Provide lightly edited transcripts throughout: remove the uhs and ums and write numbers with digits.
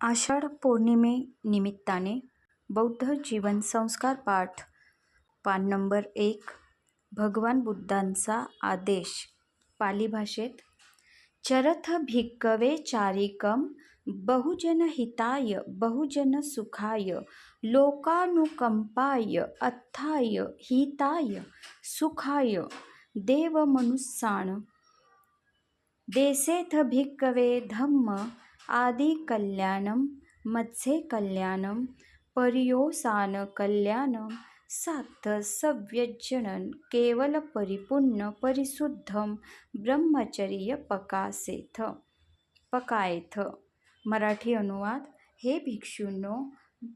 आषाढ पौर्णिमे निमित्ताने बौद्ध जीवन संस्कार पान नंबर 1. भगवान बुद्धांचा आदेश. पाली भाषेत. चरथ भिक्कवे चारिकम बहुजनहिताय बहुजनसुखाय लोकानुकंपाय अत्थाय हिताय सुखाय देवमनुस्सान् देसेथ भिक्कवे धम्म आदि कल्याणम मध्ये कल्याणम परियोसान कल्याणम सात्थ सव्यजनन केवल परिपूर्ण परिशुद्धम ब्रह्मचर्य पकायथ. मराठी अनुवाद. हे भिक्षूंनो,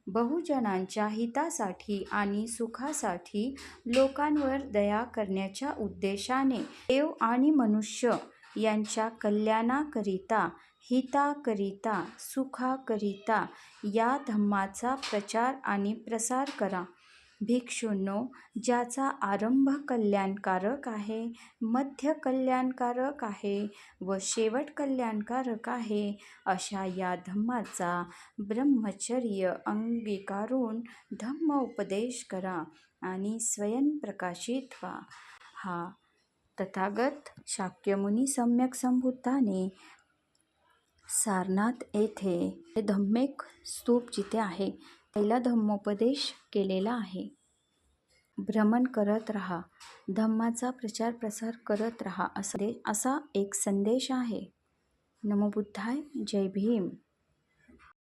बहुजनांच्या हितासाठी आणि सुखासाठी लोकांवर दया करण्याच्या उद्देशाने देव आणि मनुष्य यांच्या कल्याणाकरिता, हिताकरिता, सुखाकरिता या धम्माचा प्रचार आणि प्रसार करा. भिक्षूंनो, ज्याचा आरंभ कल्याणकारक आहे, मध्य कल्याणकारक आहे व शेवट कल्याणकारक आहे, अशा या धम्माचा ब्रह्मचर्य अंगीकारून धम्म उपदेश करा आणि स्वयं प्रकाशित व्हा. हा तथागत शाक्यमुनी सम्यक संबुद्धाने सारनाथ येथे धम्मेक स्तूप जिथे आहे, पहिला धम्मोपदेश केलेला आहे. भ्रमण करत राहा, धम्माचा प्रचार प्रसार करत राहा, असा एक संदेश आहे. नमो बुद्धाय. जय भीम.